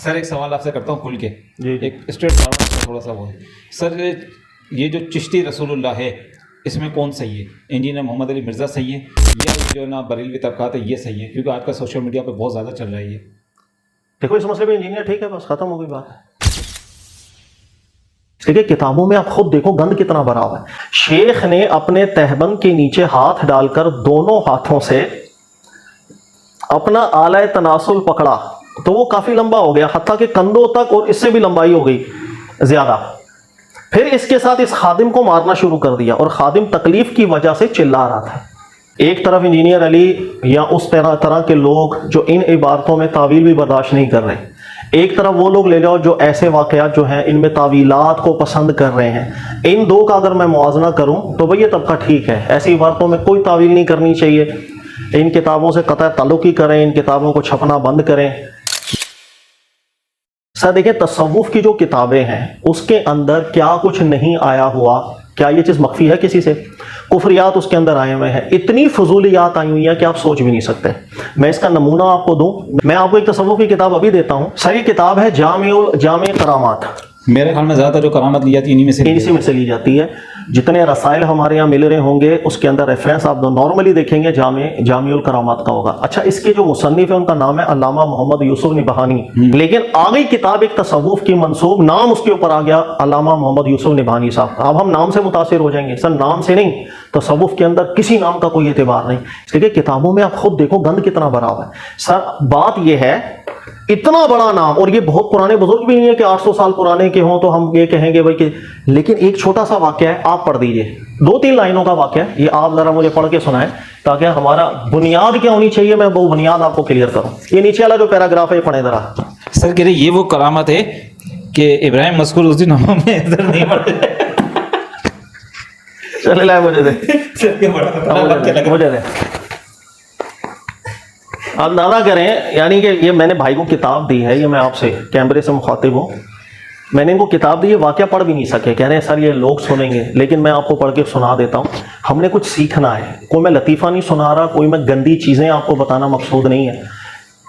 سر ایک سوال آپ سے کرتا ہوں کھل کے جی ایک اسٹریٹ فارورڈ تھوڑا سا وہ سر یہ جو چشتی رسول اللہ ہے اس میں کون صحیح ہے؟ انجینئر محمد علی مرزا صحیح ہے یا جو ہے نا بریلوی طبقات ہے یہ صحیح ہے؟ کیونکہ آج کل سوشل میڈیا پہ بہت زیادہ چل رہا ہے یہ. دیکھو اس مسئلے میں انجینئر ٹھیک ہے، بس ختم ہو گئی بات. ٹھیک ہے، کتابوں میں آپ خود دیکھو گند کتنا بھرا ہوا ہے. شیخ نے اپنے تہبند کے نیچے ہاتھ ڈال کر دونوں ہاتھوں سے اپنا آلہ تناسل پکڑا تو وہ کافی لمبا ہو گیا، حتیٰ کہ کندھوں تک، اور اس سے بھی لمبائی ہو گئی زیادہ. پھر اس کے ساتھ اس خادم کو مارنا شروع کر دیا اور خادم تکلیف کی وجہ سے چلا رہا تھا. ایک طرف انجینئر علی یا اس طرح کے لوگ جو ان عبارتوں میں تعویل بھی برداشت نہیں کر رہے، ایک طرف وہ لوگ لے جاؤ جو ایسے واقعات جو ہیں ان میں تعویلات کو پسند کر رہے ہیں. ان دو کا اگر میں موازنہ کروں تو بھئی یہ طبقہ ٹھیک ہے، ایسی عبارتوں میں کوئی تعویل نہیں کرنی چاہیے. ان کتابوں سے قطع تعلق ہی کریں، ان کتابوں کو چھپنا بند کریں. سر دیکھیں تصوف کی جو کتابیں ہیں اس کے اندر کیا کچھ نہیں آیا ہوا، کیا یہ چیز مخفی ہے کسی سے؟ کفریات اس کے اندر آئے ہوئے ہیں، اتنی فضولیات آئی ہوئی ہیں کہ آپ سوچ بھی نہیں سکتے. میں اس کا نمونہ آپ کو دوں، میں آپ کو ایک تصوف کی کتاب ابھی دیتا ہوں. سر یہ کتاب ہے جامع کرامات. میرے خیال میں زیادہ تر جو کرامت لی جاتی ہے انہی میں سے لی جاتی ہے. جتنے رسائل ہمارے یہاں مل رہے ہوں گے اس کے اندر ریفرنس آپ نارملی دیکھیں گے جامع الکرامات کا ہوگا. اچھا اس کے جو مصنف ہے ان کا نام ہے علامہ محمد یوسف نبہانی، لیکن آگئی کتاب ایک تصوف کی منسوب، نام اس کے اوپر آ گیا علامہ محمد یوسف نبہانی صاحب. اب ہم نام سے متاثر ہو جائیں گے، سر نام سے نہیں، تصوف کے اندر کسی نام کا کوئی اعتبار نہیں. اس لیے کتابوں میں آپ خود دیکھو گند کتنا بھرا ہوا ہے. سر بات یہ ہے اتنا بڑا نام، اور یہ بہت پرانے بزرگ بھی نہیں ہے کہ 800 سال پرانے کے ہوں تو ہم یہ کہیں گے بھائی کہ، لیکن ایک چھوٹا سا واقعہ ہے، آپ پڑھ دیجئے 2-3 لائنوں کا واقعہ ہے، یہ آپ ذرا مجھے پڑھ کے سنائیں تاکہ ہمارا بنیاد کیا ہونی چاہیے میں وہ بنیاد آپ کو کلیئر کروں. یہ نیچے والا جو پیراگراف ہے یہ پڑھیں ذرا. سر کہہ رہے یہ وہ کرامت ہے کہ ابراہیم مذکور اس دن میں ادھر نہیں پڑھے. چلے لائے مجھے دے اندازہ کریں، یعنی کہ یہ میں نے بھائی کو کتاب دی ہے، یہ میں آپ سے کیمرے سے مخاطب ہوں، میں نے ان کو کتاب دی، یہ واقعہ پڑھ بھی نہیں سکے، کہہ رہے ہیں سر یہ لوگ سنیں گے، لیکن میں آپ کو پڑھ کے سنا دیتا ہوں. ہم نے کچھ سیکھنا ہے، کوئی میں لطیفہ نہیں سنا رہا، کوئی میں گندی چیزیں آپ کو بتانا مقصود نہیں ہے،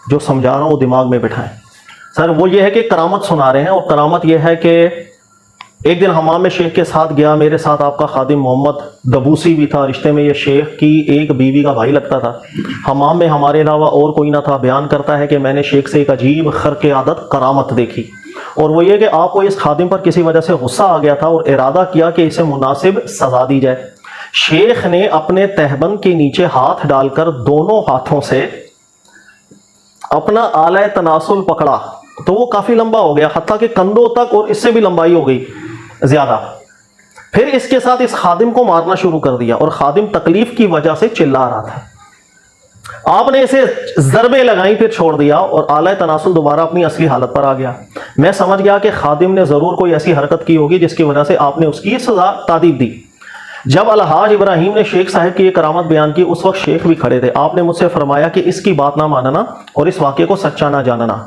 جو سمجھا رہا ہوں وہ دماغ میں بٹھائیں. سر وہ یہ ہے کہ کرامت سنا رہے ہیں، اور کرامت یہ ہے کہ ایک دن حمام میں شیخ کے ساتھ گیا، میرے ساتھ آپ کا خادم محمد دبوسی بھی تھا، رشتے میں یہ شیخ کی ایک بیوی کا بھائی لگتا تھا. حمام میں ہمارے علاوہ اور کوئی نہ تھا. بیان کرتا ہے کہ میں نے شیخ سے ایک عجیب خرق عادت کرامت دیکھی، اور وہ یہ کہ آپ کو اس خادم پر کسی وجہ سے غصہ آ گیا تھا اور ارادہ کیا کہ اسے مناسب سزا دی جائے. شیخ نے اپنے تہبند کے نیچے ہاتھ ڈال کر دونوں ہاتھوں سے اپنا آلہ تناسل پکڑا تو وہ کافی لمبا ہو گیا، حتیٰ کہ کندھوں تک، اور اس سے بھی لمبائی ہو گئی زیادہ. پھر اس کے ساتھ اس خادم کو مارنا شروع کر دیا اور خادم تکلیف کی وجہ سے چلا رہا تھا. آپ نے اسے ضربیں لگائیں پھر چھوڑ دیا اور آلہ تناسل دوبارہ اپنی اصلی حالت پر آ گیا. میں سمجھ گیا کہ خادم نے ضرور کوئی ایسی حرکت کی ہوگی جس کی وجہ سے آپ نے اس کی سزا تادیب دی. جب الحاج ابراہیم نے شیخ صاحب کی یہ کرامت بیان کی اس وقت شیخ بھی کھڑے تھے. آپ نے مجھ سے فرمایا کہ اس کی بات نہ ماننا اور اس واقعے کو سچا نہ جاننا.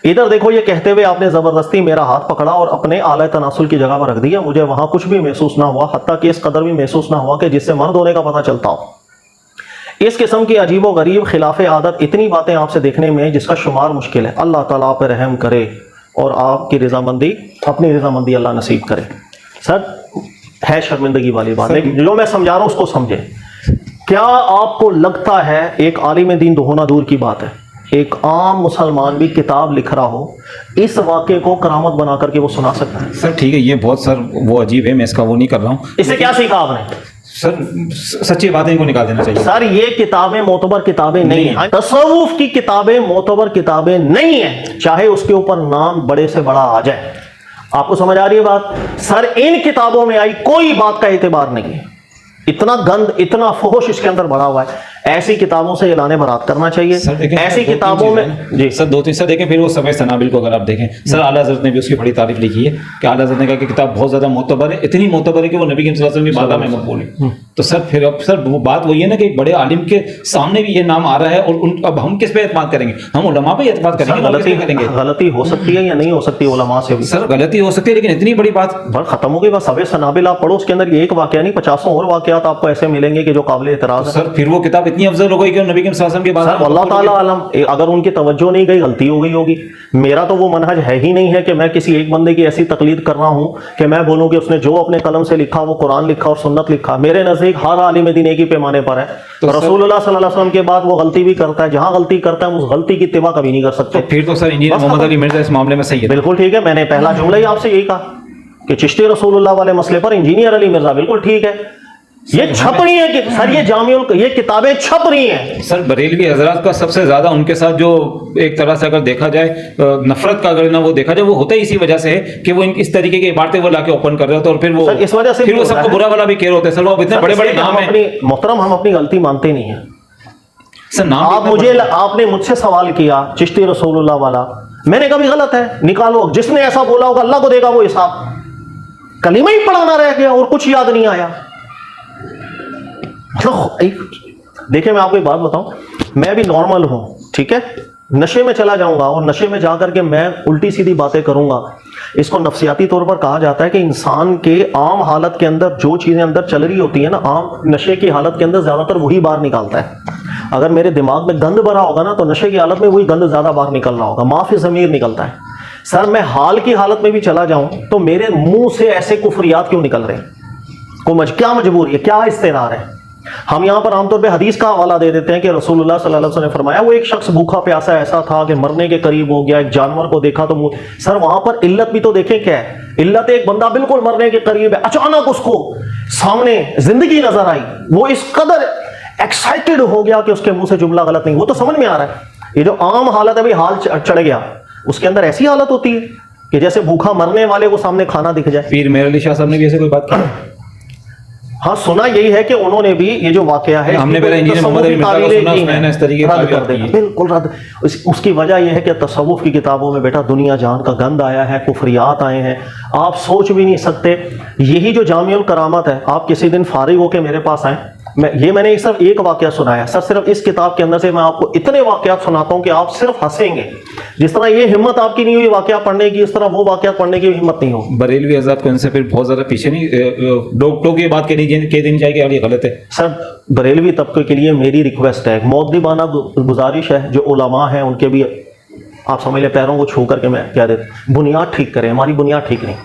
ادھر دیکھو یہ کہتے ہوئے آپ نے زبردستی میرا ہاتھ پکڑا اور اپنے آلہ تناسل کی جگہ پر رکھ دیا. مجھے وہاں کچھ بھی محسوس نہ ہوا، حتیٰ کہ اس قدر بھی محسوس نہ ہوا کہ جس سے مرد ہونے کا پتہ چلتا ہو. اس قسم کی عجیب و غریب خلاف عادت اتنی باتیں آپ سے دیکھنے میں جس کا شمار مشکل ہے. اللہ تعالیٰ آپ پہ رحم کرے اور آپ کی رضامندی، اپنی رضامندی اللہ نصیب کرے. سر ہے شرمندگی والی بات، لیکن جو میں سمجھا رہا ہوں اس کو سمجھیں. کیا آپ کو لگتا ہے ایک عالم دین ہونا دور کی بات ہے، ایک عام مسلمان بھی کتاب لکھ رہا ہو اس واقعے کو کرامت بنا کر کے وہ سنا سکتا ہے؟ سر ٹھیک ہے یہ بہت سر وہ عجیب ہے، میں اس کا وہ نہیں کر رہا ہوں. اس سے کیا سیکھا آپ نے؟ سر سچی باتیں کو نکال دینا چاہیے. سر یہ کتابیں معتبر کتابیں نہیں ہیں، تصوف کی کتابیں معتبر کتابیں نہیں ہیں، چاہے اس کے اوپر نام بڑے سے بڑا آ جائے. آپ کو سمجھ آ رہی ہے بات؟ سر ان کتابوں میں آئی کوئی بات کا اعتبار نہیں ہے. اتنا گند، اتنا فحش اس کے اندر بڑا ہوا ہے. ایسی کتابوں سے اعلان برات کرنا چاہیے. ایسی کتابوں میں جی سر 2-3 سر دیکھیں، پھر وہ سبع سنابل کو اگر آپ دیکھیں سر، اعلیٰ حضرت نے بھی اس کی بڑی تعریف لکھی ہے کہ اعلیٰ حضرت نے کہا کہ کتاب بہت زیادہ معتبر ہے، اتنی معتبر ہے کہ وہ نبی صلی اللہ علیہ وسلم کی بارگاہ میں مقبول ہے. تو سر پھر اب سر وہ بات وہی ہے نا کہ ایک بڑے عالم کے سامنے بھی یہ نام آ رہا ہے، اور اب ہم کس پہ اعتماد کریں گے؟ ہم علماء پہ اعتماد کریں گے. غلطی ہو سکتی ہے یا نہیں ہو سکتی علماء سے بھی؟ سر غلطی ہو سکتی ہے، لیکن اتنی بڑی بات ختم ہو گئی. بس سبع سنابل آپ پڑھو، اس کے اندر یہ ایک واقعہ نہیں 50 اور واقعات آپ کو ایسے ملیں گے کہ جو قابل اعتراض ہے. سر پھر وہ کتاب اتنی افضل ہو گئی کہ نبی کے صلی اللہ علیہ وسلم کے بعد سر اللہ تعالیٰ عالم، اگر ان کی توجہ نہیں گئی غلطی ہو گئی ہوگی. میرا تو وہ منہج ہے ہی نہیں ہے کہ میں کسی ایک بندے کی ایسی تقلید کر رہا ہوں کہ میں بولوں کہ اس نے جو اپنے قلم سے لکھا وہ قرآن لکھا اور سنت لکھا. میرے نزدیک ہر عالم دین ایک ہی پیمانے پر ہے. رسول اللہ صلی اللہ علیہ وسلم کے بعد وہ غلطی بھی کرتا ہے، جہاں غلطی کرتا ہے اس غلطی کی اتباع کبھی نہیں کر سکتے. پھر تو سر انجینئر محمد علی مرزا اس معاملے میں صحیح ہے. بالکل ٹھیک ہے، میں نے پہلا جملہ ہی آپ سے یہی کہا کہ چشتی رسول اللہ والے مسئلے پر انجینئر علی مرزا بالکل ٹھیک ہے. یہ چھپ رہی ہیں کہ سر یہ یہ کتابیں چھپ رہی ہیں. سر بریلوی حضرات کا سب سے زیادہ ان کے ساتھ جو ایک طرح سے اگر دیکھا جائے نفرت کا اگر نہ وہ دیکھا جائے وہ ہوتا ہی اسی وجہ سے ہے کہ وہ اس طریقے کی عبارتیں وہ لا کے اوپن کر رہے ہوتے اور پھر وہ اس وجہ سے پھر وہ سب کو برا والا بھی کہہ رہے ہوتے ہیں. سر وہ اتنے بڑے بڑے نام ہیں محترم، ہم اپنی غلطی مانتے نہیں ہیں. سر نام آپ نے مجھ سے سوال کیا چشتی رسول اللہ والا، میں نے کہا بھی غلط ہے، نکالو. جس نے ایسا بولا ہوگا اللہ کو دے گا وہ حساب. کلمہ ہی پڑھانا رہ گیا اور کچھ یاد نہیں آیا. دیکھیں میں آپ کو ایک بات بتاؤں، میں بھی نارمل ہوں، ٹھیک ہے، نشے میں چلا جاؤں گا اور نشے میں جا کر کے میں الٹی سیدھی باتیں کروں گا. اس کو نفسیاتی طور پر کہا جاتا ہے کہ انسان کے عام حالت کے اندر جو چیزیں اندر چل رہی ہوتی ہیں نا، عام نشے کی حالت کے اندر زیادہ تر وہی باہر نکالتا ہے. اگر میرے دماغ میں گند بھرا ہوگا نا تو نشے کی حالت میں وہی گند زیادہ باہر نکل رہا ہوگا، معافی ضمیر نکلتا ہے. سر میں حال کی حالت میں بھی چلا جاؤں تو میرے منہ سے ایسے کفریات کیوں نکل رہے ہیں؟ کیا مجبوری ہے، کیا استعار ہے؟ ہم یہاں پر عام طور پہ حدیث کا حوالہ دے دیتے ہیں کہ رسول اللہ صلی اللہ علیہ وسلم نے فرمایا وہ ایک شخص بھوکا پیاسا ایسا تھا کہ مرنے کے قریب ہو گیا، ایک جانور کو دیکھا تو سر وہاں پر علت بھی تو دیکھیں کیا ہے. علت ایک بندہ بالکل مرنے کے قریب ہے، اچانک اس کو سامنے زندگی نظر آئی، وہ اس قدر ایکسائٹڈ ہو گیا کہ اس کے منہ سے جملہ غلط نہیں. وہ تو سمجھ میں آ رہا ہے. یہ جو عام حالت ہے بھی حال چڑھ گیا، اس کے اندر ایسی حالت ہوتی ہے کہ جیسے بھوکا مرنے والے کو سامنے کھانا دکھ جائے. پیر میر علی شاہ صاحب نے بھی ایسے کوئی بات کی؟ ہاں سنا یہی ہے کہ انہوں نے بھی یہ جو واقعہ ہے ہم نے پہلے انجینئر محمد علی مرزا کا سنا، میں نے اس طریقے رد کر دیا، بالکل رد. اس کی وجہ یہ ہے کہ تصوف کی کتابوں میں بیٹا دنیا جہان کا گند آیا ہے، کفریات آئے ہیں، آپ سوچ بھی نہیں سکتے. یہی جو جامع الکرامت ہے، آپ کسی دن فارغ ہو کے میرے پاس آئیں، میں نے صرف ایک واقعہ سنایا سر، صرف اس کتاب کے اندر سے میں آپ کو اتنے واقعات سناتا ہوں کہ آپ صرف ہنسیں گے. جس طرح یہ ہمت آپ کی نہیں ہوئی واقعہ پڑھنے کی، اس طرح وہ واقعات پڑھنے کی ہمت نہیں ہوگی. بریلوی حضرات کو ان سے پھر بہت زیادہ پیچھے نہیں ڈوکٹوں کی بات کہہ دینی چاہیے کہ یہ غلط ہے. سر بریلوی طبقے کے لیے میری ریکویسٹ ہے، مؤدبانہ گزارش ہے، جو علماء ہیں ان کے بھی آپ سمجھ لیں پیروں کو چھو کر کے میں کہہ دیتا ہوں بنیاد ٹھیک کریں. ہماری بنیاد ٹھیک نہیں.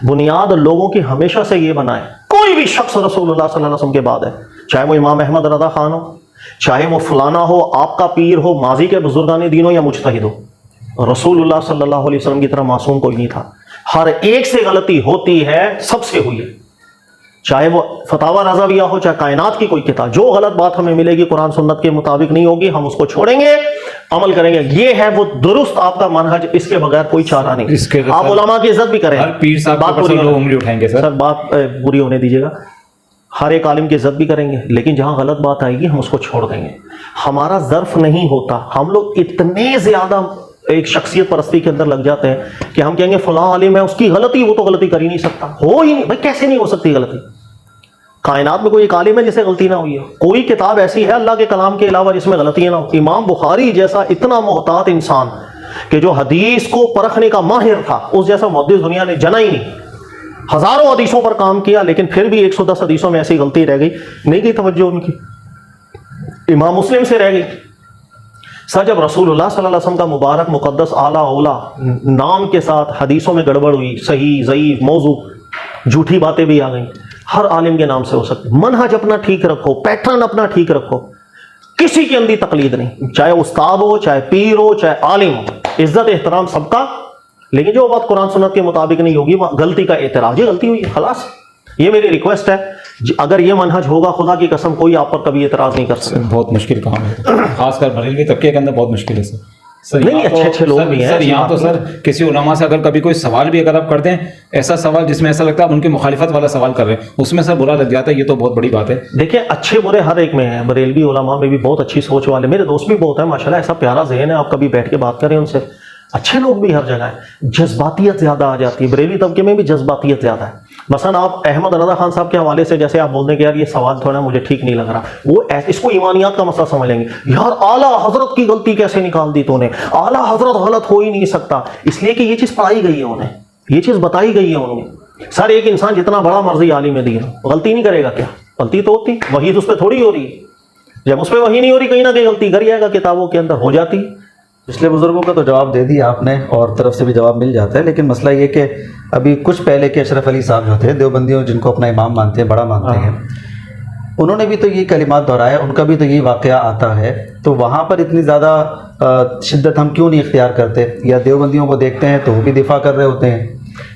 بنیاد لوگوں کی ہمیشہ سے یہ بنائے کوئی بھی شخص رسول اللہ صلی اللہ علیہ وسلم کے بعد ہے، چاہے وہ امام احمد رضا خان ہو، چاہے وہ فلانا ہو، آپ کا پیر ہو، ماضی کے بزرگان دین ہو یا مجتہد ہو، رسول اللہ صلی اللہ علیہ وسلم کی طرح معصوم کوئی نہیں تھا. ہر ایک سے غلطی ہوتی ہے، سب سے ہوئی ہے، چاہے وہ فتاوی رضویہ ہو، چاہے کائنات کی کوئی کتاب. جو غلط بات ہمیں ملے گی قرآن سنت کے مطابق نہیں ہوگی، ہم اس کو چھوڑیں گے، عمل کریں گے. یہ ہے وہ درست آپ کا منہج، اس کے بغیر کوئی چارہ نہیں. آپ علماء کی عزت بھی کریں، ہر پیر صاحب بات پوری انگلی اٹھائیں گے سر، بات پوری ہونے دیجیے گا. ہر ایک عالم کی عزت بھی کریں گے، لیکن جہاں غلط بات آئے گی ہم اس کو چھوڑ دیں گے. ہمارا ظرف نہیں ہوتا. ہم لوگ اتنے زیادہ ایک شخصیت پرستی کے اندر لگ جاتے ہیں کہ ہم کہیں گے فلاں عالم ہے، اس کی غلطی، وہ تو غلطی کر ہی نہیں سکتا. ہو ہی نہیں بھائی، کیسے نہیں ہو سکتی غلطی؟ کائنات میں کوئی ایک عالم ہے جسے غلطی نہ ہوئی ہے؟ کوئی کتاب ایسی ہے اللہ کے کلام کے علاوہ جس میں غلطیاں نہ ہو؟ امام بخاری جیسا اتنا محتاط انسان کہ جو حدیث کو پرکھنے کا ماہر تھا، اس جیسا محدث دنیا نے جنا ہی نہیں. ہزاروں حدیثوں پر کام کیا، لیکن پھر بھی 110 حدیثوں میں ایسی غلطی رہ گئی، نہیں گئی توجہ ان کی. امام مسلم سے رہ گئی. سر جب رسول اللہ صلی اللہ علیہ وسلم کا مبارک مقدس اعلیٰ اولا نام کے ساتھ حدیثوں میں گڑبڑ ہوئی، صحیح ضعیف موضوع جھوٹی باتیں بھی آ گئیں، ہر عالم کے نام سے ہو سکتی. منہج اپنا ٹھیک رکھو، پیٹرن اپنا ٹھیک رکھو، کسی کی اندھی تقلید نہیں، چاہے استاد ہو، چاہے پیر ہو، چاہے عالم ہو، عزت احترام سب کا. لیکن جو بات قرآن سنت کے مطابق نہیں ہوگی، وہ غلطی کا اعتراف، یہ غلطی ہوئی خلاص. یہ میری ریکویسٹ ہے، اگر یہ منہج ہوگا خدا کی قسم کوئی آپ پر کبھی اعتراض نہیں کر سکتا. بہت مشکل کام ہے، خاص کر بریلوی طبقے کے اندر بہت مشکل ہے سر. نہیں اچھے لوگ بھی ہیں سر. یہاں تو سر کسی علماء سے اگر کبھی کوئی سوال بھی اگر آپ کرتے ہیں، ایسا سوال جس میں ایسا لگتا ہے آپ ان کی مخالفت والا سوال کر رہے ہیں، اس میں سر برا لگ جاتا ہے. یہ تو بہت بڑی بات ہے. دیکھیں اچھے برے ہر ایک میں ہیں. بریلوی علماء میں بھی بہت اچھی سوچ والے میرے دوست بھی بہت ہیں ماشاءاللہ، ایسا پیارا ذہن ہے، آپ کبھی بیٹھ کے بات کریں ان سے. اچھے لوگ بھی ہر جگہ ہیں. جذباتیت زیادہ آ جاتی ہے، بریلوی طبقے میں بھی جذباتیت زیادہ ہے. مثلا آپ احمد رضا خان صاحب کے حوالے سے جیسے آپ بولنے کہ یار یہ سوال تھوڑا مجھے ٹھیک نہیں لگ رہا، وہ اس کو ایمانیات کا مسئلہ سمجھ لیں گے. یار اعلیٰ حضرت کی غلطی کیسے نکال دی تو نے؟ اعلیٰ حضرت غلط ہو ہی نہیں سکتا، اس لیے کہ یہ چیز پڑھائی گئی ہے انہیں، یہ چیز بتائی گئی ہے انہیں. سر ایک انسان جتنا بڑا مرضی عالم دین غلطی نہیں کرے گا کیا؟ غلطی تو ہوتی، وحید اس پہ تھوڑی ہو رہی ہے. جب اس پہ وہی نہیں ہو رہی کہیں نہ کہیں غلطی کر جائے گا کتابوں کے اندر ہو جاتی. پچھلے بزرگوں کا تو جواب دے دیا آپ نے اور طرف سے بھی جواب مل جاتا ہے، لیکن مسئلہ یہ کہ ابھی کچھ پہلے کے اشرف علی صاحب جو تھے دیوبندیوں جن کو اپنا امام مانتے ہیں، بڑا مانتے ہیں، انہوں نے بھی تو یہ کلمات دہرایا، ان کا بھی تو یہ واقعہ آتا ہے. تو وہاں پر اتنی زیادہ شدت ہم کیوں نہیں اختیار کرتے؟ یا دیوبندیوں کو دیکھتے ہیں تو وہ بھی دفاع کر رہے ہوتے ہیں،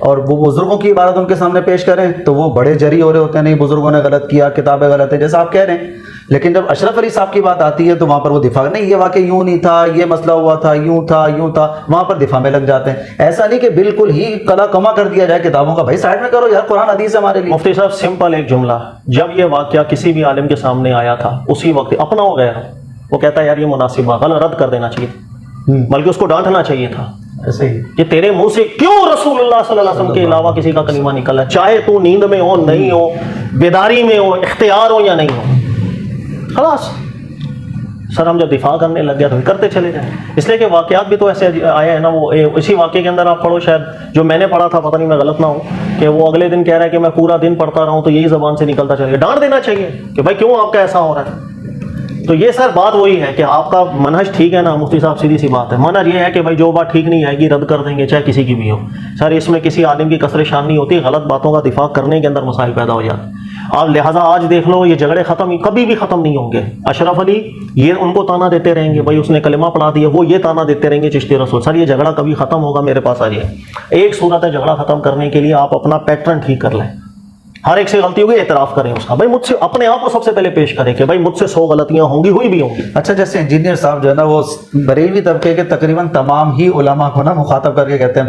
اور وہ بزرگوں کی عبارت ان کے سامنے پیش کریں تو وہ بڑے جری ہو رہے ہوتے ہیں، نہیں بزرگوں نے غلط کیا، کتابیں غلط ہیں جیسا آپ کہہ رہے ہیں. لیکن جب اشرف علی صاحب کی بات آتی ہے تو وہاں پر وہ دفاع نہیں، یہ واقعہ یوں نہیں تھا، یہ مسئلہ ہوا تھا، یوں تھا، یوں تھا، وہاں پر دفاع میں لگ جاتے ہیں. ایسا نہیں کہ بالکل ہی کلا کما کر دیا جائے کتابوں کا، بھائی سائڈ میں کرو یار، قرآن حدیث ہے ہمارے لیے. مفتی صاحب سمپل ایک جملہ، جب یہ واقعہ کسی بھی عالم کے سامنے آیا تھا اسی وقت اپنا ہو گیا، وہ کہتا ہے یار یہ مناسب بات غلط، رد کر دینا چاہیے، بلکہ اس کو ڈانٹنا چاہیے تھا. ایسے ہی کہ تیرے منہ سے کیوں رسول اللہ صلی اللہ علیہ وسلم کے علاوہ کسی کا کلمہ نکلا، چاہے تو نیند میں ہو، نہیں ہو، بیداری میں ہو، اختیار ہو یا نہیں ہو، خلاص. سر ہم جب دفاع کرنے لگ گیا تو کرتے چلے جائیں. اس لیے کہ واقعات بھی تو ایسے آئے ہیں نا. وہ اسی واقعے کے اندر آپ پڑھو، شاید جو میں نے پڑھا تھا، پتہ نہیں میں غلط نہ ہوں، کہ وہ اگلے دن کہہ رہا ہے کہ میں پورا دن پڑھتا رہا ہوں تو یہی زبان سے نکلتا چلے گا. ڈانٹ دینا چاہیے کہ بھائی کیوں آپ کا ایسا ہو رہا ہے. تو یہ سر بات وہی ہے کہ آپ کا منہج ٹھیک ہے نا مفتی صاحب، سیدھی سی بات ہے. منہج یہ ہے کہ بھائی جو بات ٹھیک نہیں آئے گی رد کر دیں گے، چاہے کسی کی بھی ہو. سر اس میں کسی عالم کی کثر شان نہیں ہوتی، غلط باتوں کا دفاع کرنے کے اندر مسائل پیدا ہو جاتے ہیں. آپ لہٰذا آج دیکھ لو، یہ جھگڑے کبھی بھی ختم نہیں ہوں گے. اشرف علی یہ ان کو تانا دیتے رہیں گے، بھائی اس نے کلمہ پڑھا دیا، وہ یہ تانا دیتے رہیں گے چشتی رسول. سر یہ جھگڑا کبھی ختم ہوگا؟ میرے پاس آ جائے. ایک صورت ہے جھگڑا ختم کرنے کے لیے، آپ اپنا پیٹرن ٹھیک کر لیں. ہر ایک سے غلطی ہوگی اعتراف کریں اس کا، بھائی مجھ سے اپنے آپ کو سب سے پہلے پیش کریں کہ بھائی مجھ سے 100 غلطیاں ہوں گی، ہوئی بھی ہوں گی. اچھا جیسے انجینئر صاحب جو ہے نا وہ بریلوی طبقے کے تقریباً تمام ہی علماء کو نا مخاطب کر کے کہتے ہیں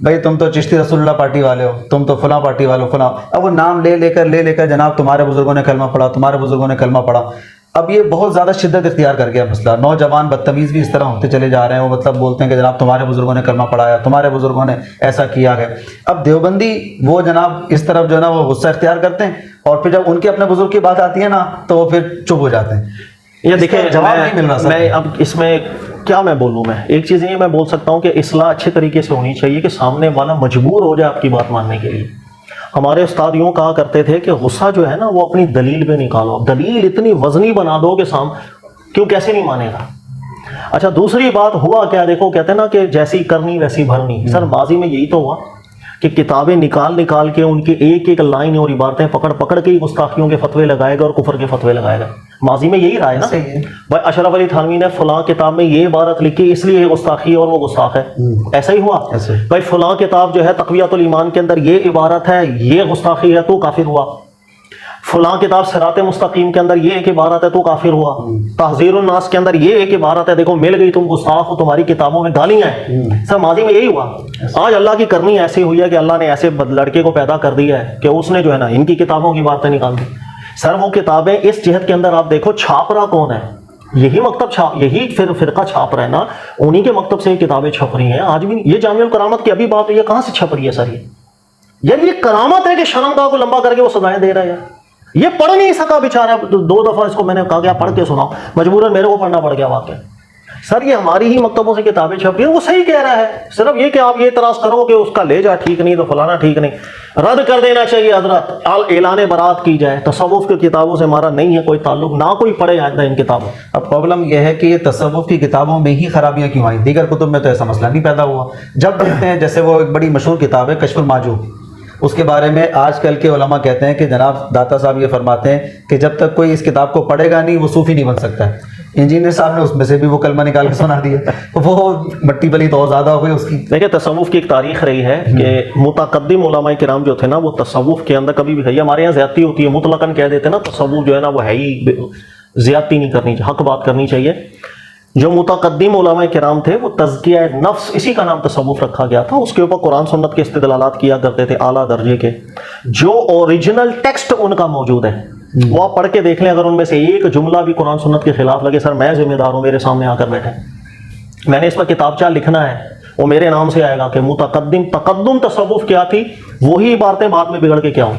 بھائی تم تو چشتی رسول اللہ پارٹی والے ہو، تم تو فلاں پارٹی والے ہو فلاں. اب وہ نام لے لے کر جناب تمہارے بزرگوں نے کلمہ پڑھا، تمہارے بزرگوں نے کلمہ پڑھا. اب یہ بہت زیادہ شدت اختیار کر گیا مسئلہ. نوجوان بدتمیز بھی اس طرح ہوتے چلے جا رہے ہیں، وہ مطلب بولتے ہیں کہ جناب تمہارے بزرگوں نے کلمہ پڑھایا، تمہارے بزرگوں نے ایسا کیا ہے. اب دیوبندی وہ جناب اس طرف جو ہے نا وہ غصہ اختیار کرتے ہیں، اور پھر جب ان کے اپنے بزرگ کی بات آتی ہے نا تو وہ پھر چپ ہو جاتے ہیں. یہ دیکھیں جواب نہیں مل رہا. میں اب اس میں کیا میں بولوں؟ میں ایک چیز یہ میں بول سکتا ہوں کہ اصلاح اچھے طریقے سے ہونی چاہیے کہ سامنے والا مجبور ہو جائے آپ کی بات ماننے کے لیے. ہمارے استاد یوں کہا کرتے تھے کہ غصہ جو ہے نا وہ اپنی دلیل پہ نکالو. اب دلیل اتنی وزنی بنا دو کہ کیوں کیسے نہیں مانے گا. اچھا دوسری بات ہوا کیا، دیکھو کہتے ہیں نا کہ جیسی کرنی ویسی بھرنی. سر ماضی میں یہی تو ہوا کہ کتابیں نکال کے ان کی ایک ایک لائن اور عبارتیں پکڑ کے ہی گستاخیوں کے فتوے لگائے گا اور کفر کے فتوے لگائے گا. ماضی میں یہی رہا ہے نا. بھائی اشرف علی تھانوی نے فلاں کتاب میں یہ عبارت لکھی اس لیے یہ گستاخی اور وہ گستاخ ہے، ایسا ہی ہوا. بھائی فلاں کتاب جو ہے تقویۃ الایمان کے اندر یہ عبارت ہے، یہ گستاخی ہے، تو کافر ہوا. فلاں کتاب صراط مستقیم کے اندر یہ ایک عبارت ہے، تو کافر ہوا. تحذیر الناس کے اندر یہ ایک عبارت ہے، دیکھو مل گئی، تم گستاخ ہو، تمہاری کتابوں میں گالیاں ہیں. سر ماضی میں یہی ہوا. آج اللہ کی کرنی ایسی ہوئی ہے کہ اللہ نے ایسے لڑکے کو پیدا کر دیا ہے کہ اس نے جو ہے نا ان کی کتابوں کی باتیں نکال دی. سر وہ کتابیں اس جہت کے اندر آپ دیکھو چھاپ رہا کون ہے؟ یہی مکتب یہی فرقہ چھاپ رہا ہے نا، انہی کے مکتب سے یہ کتابیں چھپ رہی ہیں. آج بھی یہ جامع الکرامت کی ابھی بات ہوئی ہے، کہاں سے چھپ رہی ہے سر؟ یہ کرامت ہے کہ شرمگاہ کو لمبا کر کے وہ سزائیں دے رہا ہے. یہ پڑھ نہیں سکا بیچارہ، 2 دفعہ اس کو میں نے کہا کہ پڑھ کے سناؤ، مجبوراً میرے کو پڑھنا پڑ گیا واقعہ. سر یہ ہماری ہی مکتبوں سے کتابیں چھپ رہی ہیں. وہ صحیح کہہ رہا ہے، صرف یہ کہ آپ یہ اعتراض کرو کہ اس کا لے جا ٹھیک نہیں تو فلانا ٹھیک نہیں، رد کر دینا چاہیے. حضرت اعلان برات کی جائے. تصوف کی کتابوں سے ہمارا نہیں ہے کوئی تعلق، نہ کوئی پڑھے آئندہ ان کتابوں. اب پرابلم یہ ہے کہ یہ تصوف کی کتابوں میں ہی خرابیاں کیوں آئیں؟ دیگر کتب میں تو ایسا مسئلہ نہیں پیدا ہوا. جب دیکھتے ہیں جیسے وہ ایک بڑی مشہور کتاب ہے کشف المحجوب، اس کے بارے میں آج کل کے علماء کہتے ہیں کہ جناب داتا صاحب یہ فرماتے ہیں کہ جب تک کوئی اس کتاب کو پڑھے گا نہیں وہ صوفی نہیں بن سکتا ہے. انجینئر صاحب نے اس میں سے بھی وہ کلمہ نکال کے سنا دیا، وہ مٹی پلی تو زیادہ ہو گئی اس کی. دیکھیں تصوف کی ایک تاریخ رہی ہے کہ متقدم علماء کرام جو تھے نا وہ تصوف کے اندر کبھی بھی ہے، ہمارے یہاں زیادتی ہوتی ہے، مطلقاً کہہ دیتے ہیں نا تصوف جو ہے نا وہ ہے ہی، زیادتی نہیں کرنی چاہیے، حق بات کرنی چاہیے. جو متقدم علماء کرام تھے وہ تزکیہ نفس، اسی کا نام تصوف رکھا گیا تھا. اس کے اوپر قرآن سنت کے استدلالات کیا کرتے تھے اعلیٰ درجے کے. جو اوریجنل ٹیکسٹ ان کا موجود ہے وہ آپ پڑھ کے دیکھ لیں، اگر ان میں سے ایک جملہ بھی قرآن سنت کے خلاف لگے، سر میں ذمہ دار ہوں، میرے سامنے آ کر بیٹھے، میں نے اس پر کتابچہ لکھنا ہے، وہ میرے نام سے آئے گا کہ تقدم تصوف کیا تھی، وہی عبارتیں بعد میں بگڑ کے کیا ہوں.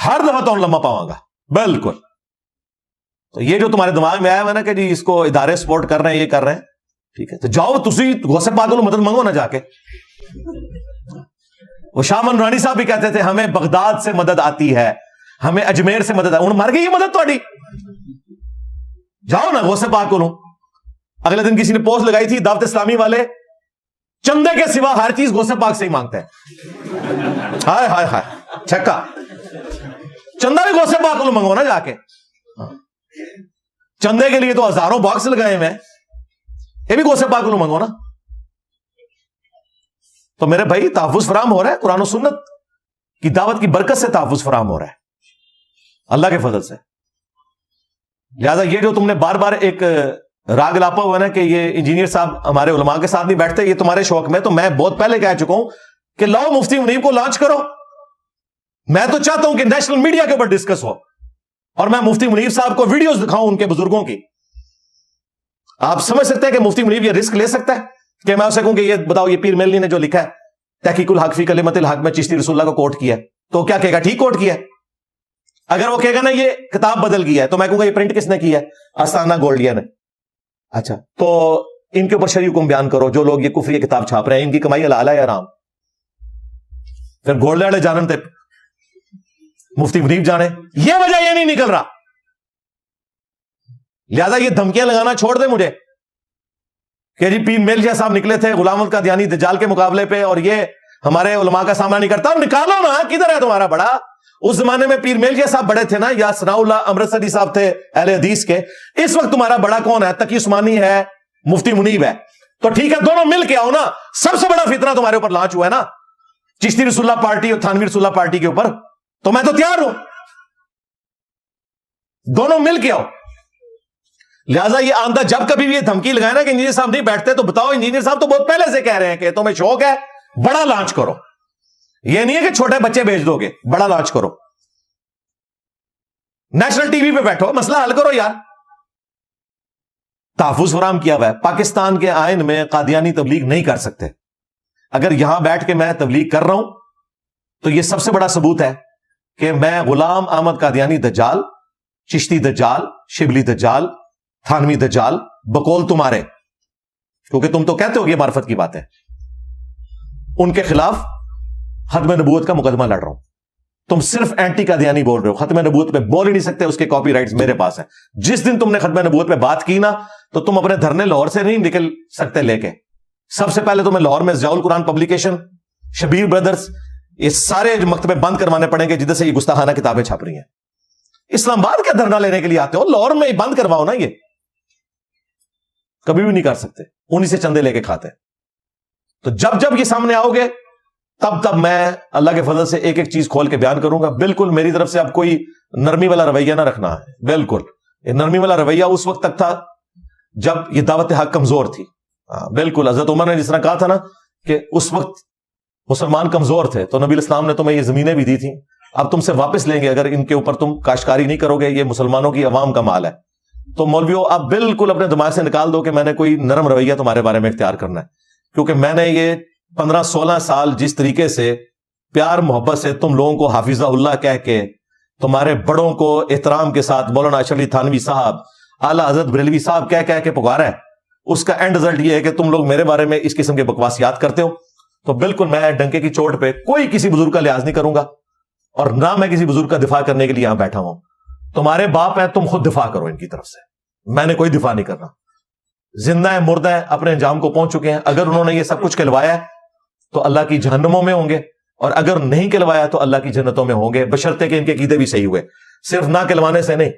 ہر دفعہ تو لمبا پاؤں گا بالکل. تو یہ جو تمہارے دماغ میں آیا ہوا نا کہ جی اس کو ادارے سپورٹ کر رہے ہیں، یہ کر رہے ہیں، ٹھیک ہے، تو جاؤ تسی غوث پاک کو مدد مانگو نا جا کے. وہ شاہ من نورانی صاحب بھی کہتے تھے ہمیں بغداد سے مدد آتی ہے، ہمیں اجمیر سے مدد، انہوں مر گئی یہ مدد تھوڑی. جاؤ نا غوث پاک کو لو. اگلے دن کسی نے پوسٹ لگائی تھی دعوت اسلامی والے چندے کے سوا ہر چیز غوث پاک سے ہی مانگتے ہیں. ہائے ہائے ہائے چھکا، چندہ بھی غوث پاک کو منگو نا جا کے. چندے کے لیے تو ہزاروں باکس لگائے میں، یہ بھی غوث پاک کو منگو نا. تو میرے بھائی تحفظ فراہم ہو رہا ہے، قرآن و سنت کی دعوت کی برکت سے تحفظ فراہم ہو رہا ہے اللہ کے فضل سے. لہذا یہ جو تم نے بار بار ایک راگ لاپا ہوا نا کہ یہ انجینئر صاحب ہمارے علماء کے ساتھ نہیں بیٹھتے، یہ تمہارے شوق میں، تو میں بہت پہلے کہہ چکا ہوں کہ لاؤ مفتی منیب کو لانچ کرو. میں تو چاہتا ہوں کہ نیشنل میڈیا کے اوپر ڈسکس ہو اور میں مفتی منیب صاحب کو ویڈیوز دکھاؤں ان کے بزرگوں کی. آپ سمجھ سکتے ہیں کہ مفتی منیب یہ رسک لے سکتا ہے کہ میں اسے کہوں کہ یہ بتاؤ یہ پیر میلنی نے جو لکھا ہے تحقیق الحق فی کلمت الحق میں چشتی رسول اللہ کو کوٹ کیا ہے، تو کیا کہے گا ٹھیک کوٹ کیا ہے. اگر وہ کہے گا نا یہ کتاب بدل گیا ہے تو میں کہوں گا یہ پرنٹ کس نے کیا ہے؟ آستانہ گولڈیا نے. اچھا تو ان کے اوپر شرعی حکم بیان کرو، جو لوگ یہ کفری کتاب چھاپ رہے ہیں ان کی کمائی حلال ہے یا حرام؟ پھر گولڈے والے جانتے مفتی منیب جانے، یہ وجہ یہ نہیں نکل رہا. لہذا یہ دھمکیاں لگانا چھوڑ دے مجھے کہ جی پیر میلشاہ صاحب نکلے تھے غلام القادیانی دجال کے مقابلے پہ اور یہ ہمارے علماء کا سامنا نہیں کرتا. نکالو نا، کدھر ہے تمہارا بڑا؟ اس زمانے میں پیر میلشاہ صاحب بڑے تھے نا، یا ثناء اللہ امرتسری صاحب تھے اہل حدیث کے. اس وقت تمہارا بڑا کون ہے؟ تقی عثمانی ہے، مفتی منیب ہے. تو ٹھیک ہے دونوں مل کے آؤ نا. سب سے بڑا فتنہ تمہارے اوپر لانچ ہوا ہے نا چشتی رسول اللہ پارٹی اور تھانوی رسول اللہ پارٹی کے اوپر، تو میں تو تیار ہوں، دونوں مل کے آؤ. لہٰذا یہ آندہ جب کبھی بھی یہ دھمکی لگائے نا کہ انجینئر صاحب نہیں بیٹھتے تو بتاؤ انجینئر صاحب تو بہت پہلے سے کہہ رہے ہیں کہ تمہیں شوق ہے بڑا لانچ کرو. یہ نہیں ہے کہ چھوٹے بچے بھیج دو گے، بڑا لانچ کرو، نیشنل ٹی وی پہ بیٹھو، مسئلہ حل کرو یار. تحفظ فراہم کیا ہوا ہے. پاکستان کے آئین میں قادیانی تبلیغ نہیں کر سکتے. اگر یہاں بیٹھ کے میں تبلیغ کر رہا ہوں تو یہ سب سے بڑا ثبوت ہے کہ میں غلام احمد قادیانی دجال، چشتی دجال، شبلی دجال، تھانوی دجال بقول تمہارے، کیونکہ تم تو کہتے ہو یہ معرفت کی بات ہے، ان کے خلاف ختم نبوت کا مقدمہ لڑ رہا ہوں. تم صرف اینٹی قادیانی بول رہے ہو، ختم نبوت پہ بول ہی نہیں سکتے، اس کے کاپی رائٹس میرے پاس ہیں. جس دن تم نے ختم نبوت پہ بات کی نا تو تم اپنے دھرنے لاہور سے نہیں نکل سکتے لے کے. سب سے پہلے تمہیں لاہور میں ضیاء القرآن پبلیکیشن، شبیر بردرز، یہ سارے مکتبے بند کروانے پڑیں گے جدھر سے یہ گستاخانہ کتابیں چھپ رہی ہیں. اسلام آباد کا دھرنا لینے کے لیے آتے ہو، لاہور میں بند کرواؤ نا. یہ کبھی بھی نہیں کر سکتے، انہی سے چندے لے کے کھاتے ہیں. تو جب جب یہ سامنے آؤ گے تب میں اللہ کے فضل سے ایک ایک چیز کھول کے بیان کروں گا. بالکل میری طرف سے اب کوئی نرمی والا رویہ نہ رکھنا ہے. بالکل یہ نرمی والا رویہ اس وقت تک تھا جب یہ دعوت حق کمزور تھی. بالکل حضرت عمر نے جس طرح کہا تھا نا کہ اس وقت مسلمان کمزور تھے تو نبی اسلام نے تمہیں یہ زمینیں بھی دی تھیں، اب تم سے واپس لیں گے اگر ان کے اوپر تم کاشتکاری نہیں کرو گے. یہ مسلمانوں کی عوام کا مال ہے. تو مولویوں آپ بالکل اپنے دماغ سے نکال دو کہ میں نے کوئی نرم رویہ تمہارے بارے میں اختیار کرنا ہے، کیونکہ میں نے یہ 15-16 سال جس طریقے سے پیار محبت سے تم لوگوں کو حافظہ اللہ کہہ کے، تمہارے بڑوں کو احترام کے ساتھ مولانا اشرف علی تھانوی صاحب، اعلیٰ حضرت بریلوی صاحب کہہ کے پکارا ہے، اس کا اینڈ رزلٹ یہ ہے کہ تم لوگ میرے بارے میں اس قسم کے بکواسیات کرتے ہو. تو بالکل میں ڈنکے کی چوٹ پہ کوئی کسی بزرگ کا لحاظ نہیں کروں گا اور نہ میں کسی بزرگ کا دفاع کرنے کے لیے یہاں بیٹھا ہوں. تمہارے باپ ہیں، تم خود دفاع کرو ان کی طرف سے، میں نے کوئی دفاع نہیں کرنا. زندہ ہیں مردہ ہیں اپنے انجام کو پہنچ چکے ہیں. اگر انہوں نے یہ سب کچھ کھلوایا ہے تو اللہ کی جہنموں میں ہوں گے، اور اگر نہیں کھلوایا تو اللہ کی جنتوں میں ہوں گے، بشرطے کہ ان کے عقیدے بھی صحیح ہوئے. صرف نہ کھلوانے سے نہیں،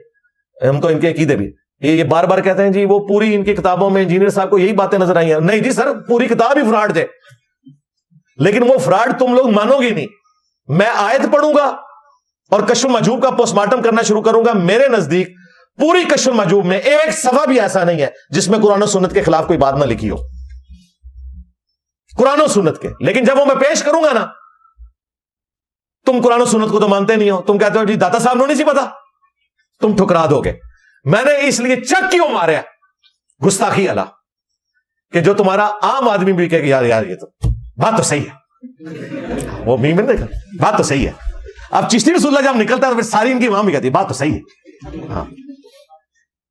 ہم تو ان کے عقیدے بھی یہ بار بار کہتے ہیں جی وہ پوری ان کی کتابوں میں انجینئر صاحب کو یہی باتیں نظر آئی ہیں. نہیں جی سر، پوری کتاب ہی فراڈ ہے، لیکن وہ فراڈ تم لوگ مانو گے نہیں. میں آیت پڑھوں گا اور کشف المحجوب کا پوسٹ مارٹم کرنا شروع کروں گا. میرے نزدیک پوری کشف المحجوب میں ایک صفحہ بھی ایسا نہیں ہے جس میں قرآن و سنت کے خلاف کوئی بات نہ لکھی ہو، قرآن و سنت کے. لیکن جب وہ میں پیش کروں گا نا، تم قرآن و سنت کو تو مانتے نہیں ہو، تم کہتے ہو جی داتا صاحب نے نہیں سی پتا، تم ٹھکرا دو گے. میں نے اس لیے چک کیوں مارا گستاخی اللہ کہ جو تمہارا عام آدمی بھی کہے کہ یار یہ تو بات تو صحیح ہے، وہ میم نے دیکھا بات تو صحیح ہے. اب چشتی رسول اللہ جب نکلتا ہے تو پھر ساری ان کی امام بھی کہتی ہے بات تو صحیح ہے. ہاں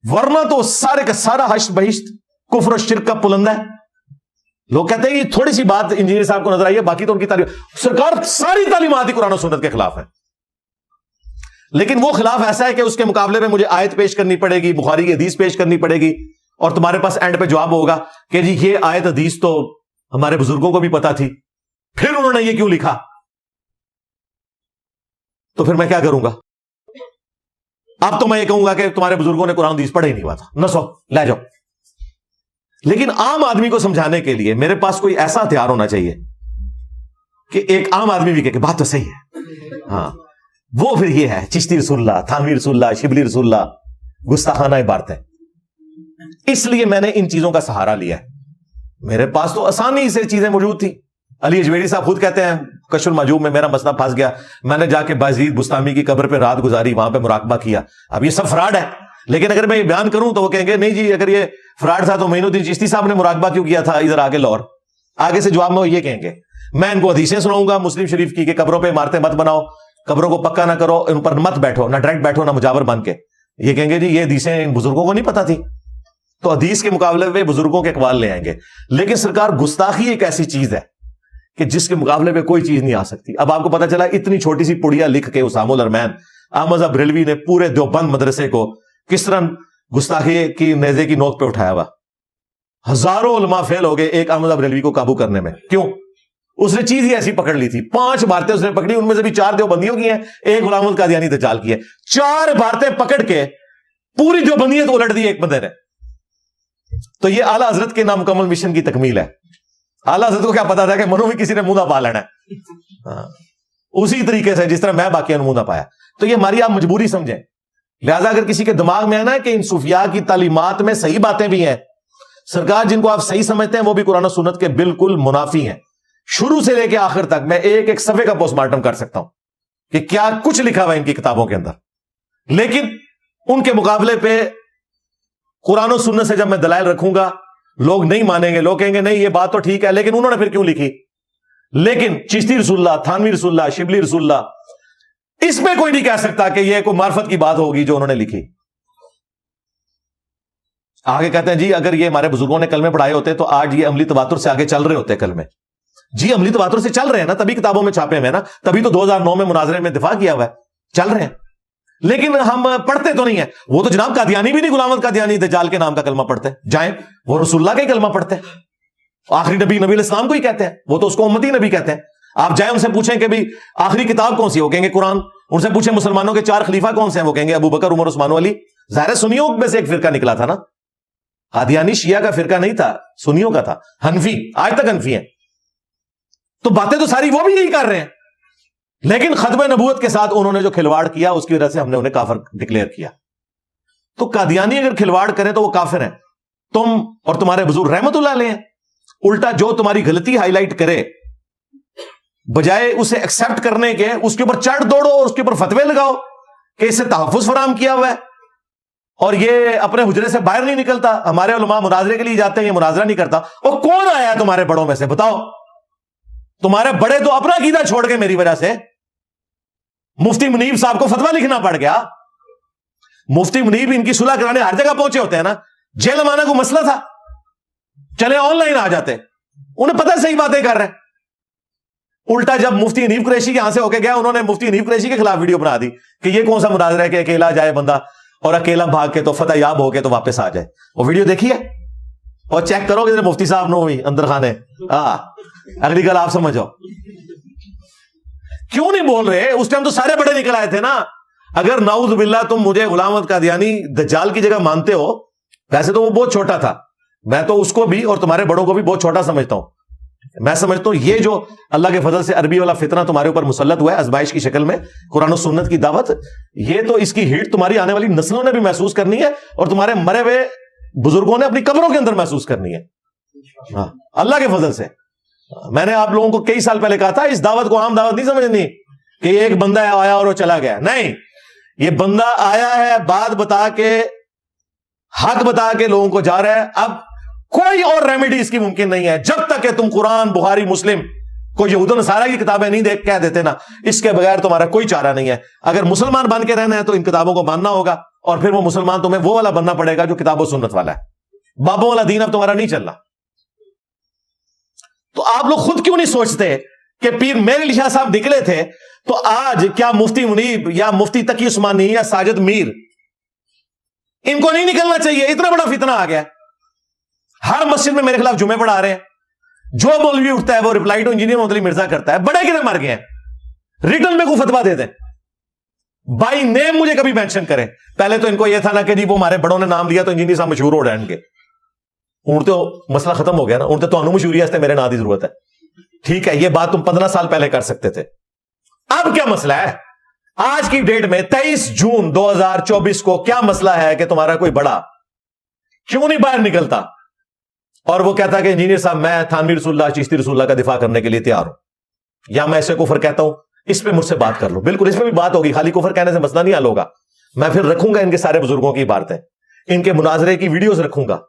ورنہ تو سارے کا سارا حشر بہشت کفر و شرک کا پلندہ ہے. لوگ کہتے ہیں یہ تھوڑی سی بات انجینئر صاحب کو نظر آئی ہے, باقی تو ان کی تعلیم سرکار ساری تعلیمات ہی قرآن و سنت کے خلاف ہے. لیکن وہ خلاف ایسا ہے کہ اس کے مقابلے میں مجھے آیت پیش کرنی پڑے گی, بخاری کی حدیث پیش کرنی پڑے گی, اور تمہارے پاس اینڈ پہ جواب ہوگا کہ جی یہ آیت حدیث تو ہمارے بزرگوں کو بھی پتا تھی, پھر انہوں نے یہ کیوں لکھا. تو پھر میں کیا کروں گا؟ اب تو میں یہ کہوں گا کہ تمہارے بزرگوں نے قرآن حدیث پڑھے ہی نہیں ہوا تھا, نسو لے جاؤ. لیکن عام آدمی کو سمجھانے کے لیے میرے پاس کوئی ایسا ہتھیار ہونا چاہیے کہ ایک عام آدمی بھی کہے کہ بات تو صحیح ہے. ہاں وہ پھر یہ ہے چشتی رسول اللہ, تھانوی رسول اللہ, شبلی رسول اللہ, گستاخانہ عبارتیں. اس لیے میں نے ان چیزوں کا سہارا لیا ہے. میرے پاس تو آسانی سے چیزیں موجود تھی. علی اجویری صاحب خود کہتے ہیں کشف المحجوب میں میرا مسئلہ پھنس گیا, میں نے جا کے بازید بستامی کی قبر پہ رات گزاری, وہاں پہ مراقبہ کیا. اب یہ سب فراڈ ہے, لیکن اگر میں یہ بیان کروں تو وہ کہیں گے نہیں جی اگر یہ فراڈ تھا تو معین الدین چشتی صاحب نے مراقبہ کیوں کیا تھا ادھر آگے لاہور. آگے سے جواب میں وہ یہ کہیں گے, میں ان کو حدیثیں سناؤں گا مسلم شریف کی کہ قبروں پہ عمارتیں مت بناؤ, قبروں کو پکا نہ کرو, ان پر مت بیٹھو, نہ ڈائریکٹ بیٹھو نہ مجاور بن کے. یہ کہیں گے جی یہ حدیثیں ان بزرگوں کو نہیں پتا تھی, تو حدیث کے مقابلے میں بزرگوں کے اقوال لے آئیں گے. لیکن سرکار گستاخی ایک ایسی چیز ہے کہ جس کے مقابلے پہ کوئی چیز نہیں آ سکتی. اب آپ کو پتا چلا اتنی چھوٹی سی پڑیا لکھ کے اسامہ الارمین احمد بریلوی نے پورے دیوبند مدرسے کو کس طرح گستاخی کی نیزے کی نوک پہ اٹھایا ہوا. ہزاروں علماء فیل ہو گئے ایک احمد بریلوی کو قابو کرنے میں. کیوں؟ اس نے چیز ہی ایسی پکڑ لی تھی. 5 عبارتیں اس نے پکڑی, ان میں سے بھی 4 دیوبندیوں کی ہیں, ایک غلام القادیانی دجال کی ہے. 4 عبارتیں پکڑ کے پوری دیوبندیت الٹ دی ایک بندے نے. تو یہ اعلیٰ حضرت کے نامکمل مشن کی تکمیل ہے. اعلیٰ حضرت کو کیا پتا تھا کہ منو میں کسی نے منہ نہ پا لینا ہے, اسی طریقے سے جس طرح میں باقیوں نے منہ نہ پایا. تو یہ ہماری آپ مجبوری سمجھیں. لہذا اگر کسی کے دماغ میں ہے نا کہ ان صوفیاء کی تعلیمات میں صحیح باتیں بھی ہیں, سرکار جن کو آپ صحیح سمجھتے ہیں وہ بھی قرآن و سنت کے بالکل منافی ہیں. شروع سے لے کے آخر تک میں ایک ایک صفحے کا پوسٹ مارٹم کر سکتا ہوں کہ کیا کچھ لکھا ہوا ہے ان کی کتابوں کے اندر. لیکن ان کے مقابلے پہ قرآن و سنت سے جب میں دلائل رکھوں گا لوگ نہیں مانیں گے, لوگ کہیں گے نہیں یہ بات تو ٹھیک ہے لیکن انہوں نے پھر کیوں لکھی. لیکن چشتی رسول اللہ, تھانوی رسول اللہ, شبلی رسول اللہ, اس میں کوئی نہیں کہہ سکتا کہ یہ کوئی معرفت کی بات ہوگی جو انہوں نے لکھی. آگے کہتے ہیں جی اگر یہ ہمارے بزرگوں نے کلمے پڑھائے ہوتے تو آج یہ عملی تواتر سے آگے چل رہے ہوتے کلمے. جی عملی تواتر سے چل رہے ہیں نا, تبھی کتابوں میں چھاپے ہوئے نا, تبھی تو 2009 میں مناظرے میں دفاع کیا ہوا ہے, چل رہے ہیں. لیکن ہم پڑھتے تو نہیں ہیں. وہ تو جناب قادیانی بھی نہیں, غلام قادیانی دجال کے نام کا کلمہ پڑھتے ہیں. جائیں وہ رسول اللہ کا ہی کلمہ پڑھتے ہیں, آخری نبی نبی الاسلام کو ہی کہتے ہیں, وہ تو اس کو امتی نبی کہتے ہیں. آپ جائیں ان سے پوچھیں کہ بھی آخری کتاب کون سی ہے, وہ کہیں گے قرآن. ان سے پوچھیں مسلمانوں کے 4 خلیفہ کون سے ہیں, وہ کہیں گے ابو بکر, عمر, عثمان, علی. ظاہر سنیوں میں سے ایک فرقہ نکلا تھا نا, قادیانی شیعہ کا فرقہ نہیں تھا, سنیوں کا تھا, حنفی, آج تک حنفی ہیں. تو باتیں تو ساری وہ بھی یہی کر رہے ہیں, لیکن ختم نبوت کے ساتھ انہوں نے جو کھلواڑ کیا اس کی وجہ سے ہم نے انہیں کافر ڈکلیئر کیا. تو قادیانی اگر کھلواڑ کریں تو وہ کافر ہیں, تم اور تمہارے بزرگ رحمت اللہ علیہ ہیں. الٹا جو تمہاری غلطی ہائی لائٹ کرے بجائے اسے ایکسپٹ کرنے کے اس کے اوپر چڑھ دوڑو اور اس کے اوپر فتوے لگاؤ کہ اس سے تحفظ فراہم کیا ہوا ہے اور یہ اپنے حجرے سے باہر نہیں نکلتا. ہمارے علماء مناظرے کے لیے جاتے ہیں, یہ مناظرہ نہیں کرتا. اور کون آیا تمہارے بڑوں میں سے بتاؤ؟ تمہارے بڑے تو اپنا عقیدہ چھوڑ کے میری وجہ سے مفتی منیب صاحب کو فتویٰ لکھنا پڑ گیا. مفتی منیب ان کی صلح کرانے ہر جگہ پہنچے ہوتے ہیں نا. جیل امانہ کو مسئلہ تھا, چلے آن لائن آ جاتے, انہیں پتہ صحیح باتیں کر رہے ہیں. الٹا جب مفتی انیب قریشی یہاں سے ہو کے گیا, انہوں نے مفتی انیب قریشی کے خلاف ویڈیو بنا دی کہ یہ کون سا مناظرہ ہے کہ اکیلا جائے بندہ اور اکیلا بھاگ کے تو فتح یاب ہو کے تو واپس آ جائے. وہ ویڈیو دیکھیے اور چیک کرو کہ مفتی صاحب نو ہوئی اندر خانے. اگلی گل آپ سمجھو. کیوں نہیں بول رہے؟ اس ٹائم تو سارے بڑے نکل آئے تھے نا. اگر نعوذ باللہ تم مجھے غلام احمد قادیانی دجال کی جگہ مانتے ہو, ویسے تو وہ بہت چھوٹا تھا, میں تو اس کو بھی اور تمہارے بڑوں کو بھی بہت چھوٹا سمجھتا ہوں. میں سمجھتا ہوں یہ جو اللہ کے فضل سے عربی والا فتنہ تمہارے اوپر مسلط ہوا ہے آزمائش کی شکل میں, قرآن و سنت کی دعوت, یہ تو اس کی ہیٹ تمہاری آنے والی نسلوں نے بھی محسوس کرنی ہے اور تمہارے مرے ہوئے بزرگوں نے اپنی قبروں کے اندر محسوس کرنی ہے. ہاں اللہ کے فضل سے. میں نے آپ لوگوں کو کئی سال پہلے کہا تھا اس دعوت کو عام دعوت نہیں سمجھنی کہ یہ ایک بندہ آیا اور وہ چلا گیا. نہیں, یہ بندہ آیا ہے, بات بتا کے, حق بتا کے لوگوں کو جا رہا ہے. اب کوئی اور ریمیڈی اس کی ممکن نہیں ہے جب تک کہ تم قرآن, بخاری, مسلم کوئی یہود و نصارہ کی کتابیں نہیں دیکھ کہہ دیتے نا, اس کے بغیر تمہارا کوئی چارہ نہیں ہے. اگر مسلمان بن کے رہنا ہے تو ان کتابوں کو ماننا ہوگا, اور پھر وہ مسلمان تمہیں وہ والا بننا پڑے گا جو کتاب و سنت والا ہے. بابوں والا دین اب تمہارا نہیں چل رہا. تو آپ لوگ خود کیوں نہیں سوچتے کہ پیر میر علی شاہ صاحب نکلے تھے تو آج کیا مفتی منیب یا مفتی تقی عثمانی یا ساجد میر ان کو نہیں نکلنا چاہیے؟ اتنا بڑا فتنہ آ گیا. ہر مسجد میں میرے خلاف جمعے پڑھا رہے ہیں. جو مولوی اٹھتا ہے وہ ریپلائی ٹو انجینئر محمد علی مرزا کرتا ہے. بڑے کتنے مر گئے ہیں, ریٹن میں کوئی فتوا دے دیں, بائی نیم مجھے کبھی مینشن کریں. پہلے تو ان کو یہ تھا نا کہ جی وہ ہمارے بڑوں نے نام لیا تو انجینئر صاحب مشہور ہو جائیں گے. ہوں تو مسئلہ ختم ہو گیا نا, ہوں تو تمہیں مشہوری ہے میرے نا کی ضرورت ہے. ٹھیک ہے, یہ بات تم 15 سال پہلے کر سکتے تھے. اب کیا مسئلہ ہے آج کی ڈیٹ میں 23 جون 2024 کو؟ کیا مسئلہ ہے کہ تمہارا کوئی بڑا کیوں نہیں باہر نکلتا اور وہ کہتا کہ انجینئر صاحب میں تھانوی رسول اللہ چشتی رسول اللہ کا دفاع کرنے کے لیے تیار ہوں, یا میں اسے کفر کہتا ہوں, اس پہ مجھ سے بات کر لو. بالکل اس پہ بھی بات ہوگی, خالی کفر کہنے سے مسئلہ نہیں حل ہوگا. میں پھر رکھوں گا ان کے سارے بزرگوں کی عبارتیں, ان کے مناظرے کی ویڈیوز رکھوں گا,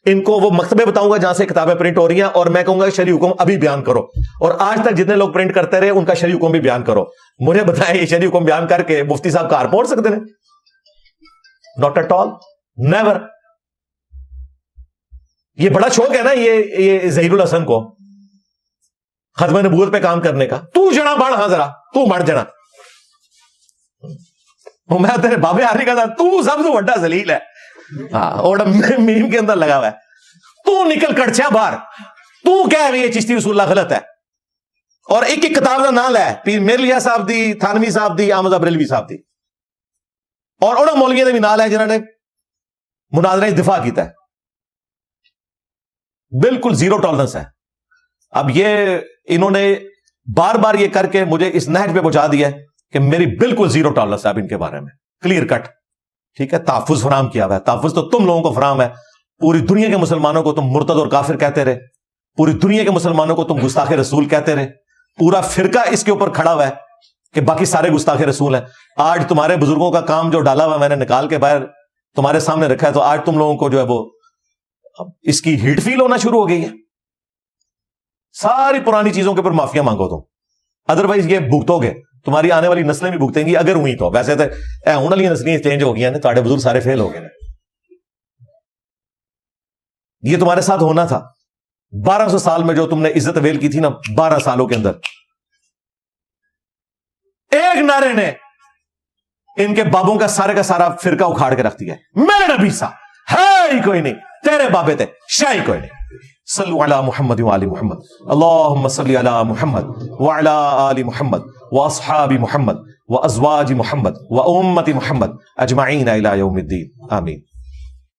ان کو وہ مکتبے بتاؤں گا جہاں سے کتابیں پرنٹ ہو رہی ہیں, اور میں کہوں گا کہ شرعی حکم ابھی بیان کرو. اور آج تک جتنے لوگ پرنٹ کرتے رہے ان کا شرعی حکم بھی بیان کرو. مجھے بتائیں یہ شرعی حکم بیان کر کے مفتی صاحب کار پہنچ سکتے ہیں؟ Not at all, never. یہ بڑا شوق ہے نا یہ ظہیر الحسن کو ختم نبوت پہ کام کرنے کا. تو جنا بڑھ, ہاں ذرا تو مر جنا, میں تیرے بابے آری کا تھا, تو سب سے بڑا ذلیل ہے. ہاں, اور میم کے اندر لگا ہوا ہے, تو نکل کڑچیا باہر, تو کہہ رہی ہے چشتی رسول اللہ غلط ہے, اور ایک ایک کتاب کا نام لے, پیر میر علی صاحب دی, تھانوی صاحب دی, احمد بریلوی صاحب دی, اور انہوں مولویوں نے بھی نام ہے جنہوں نے مناظرے دفاع کیتا ہے. بالکل زیرو ٹالرنس ہے. اب یہ انہوں نے بار بار یہ کر کے مجھے اس نہج پہ پہنچا دیا ہے کہ میری بالکل زیرو ٹالرنس ہے اب ان کے بارے میں, کلیئر کٹ. ٹھیک ہے, تحفظ فراہم کیا ہوا ہے. تحفظ تو تم لوگوں کو فراہم ہے. پوری دنیا کے مسلمانوں کو تم مرتد اور کافر کہتے رہے, پوری دنیا کے مسلمانوں کو تم گستاخ رسول کہتے رہے. پورا فرقہ اس کے اوپر کھڑا ہوا ہے کہ باقی سارے گستاخ رسول ہیں. آج تمہارے بزرگوں کا کام جو ڈالا ہوا میں نے نکال کے باہر تمہارے سامنے رکھا ہے, تو آج تم لوگوں کو جو ہے وہ اس کی ہیٹ فیل ہونا شروع ہو گئی ہے. ساری پرانی چیزوں کے اوپر معافیا مانگو تم, ادروائز یہ بھگتو گے, تمہاری آنے والی نسلیں بھی بھگتیں گی اگر ہوئی تو. ویسے تو ہونے والی نسلیں چینج ہو گئی ہیں, تمہارے بزرگ سارے فیل ہو گئے. یہ تمہارے ساتھ ہونا تھا. 1200 سال میں جو تم نے عزت ویل کی تھی نا, 12 سالوں کے اندر ایک نعرے نے ان کے بابوں کا سارے کا سارا فرقہ اکھاڑ کے رکھ دیا. میرے نبی سا ہے ہی کوئی نہیں, تیرے بابے تھے شاہی کوئی نہیں. صلو علی محمد وعلی محمد, اللہم صلی علی محمد وعلی آل محمد واصحاب محمد وازواج محمد وامت محمد اجمعین الی یوم الدین, آمین.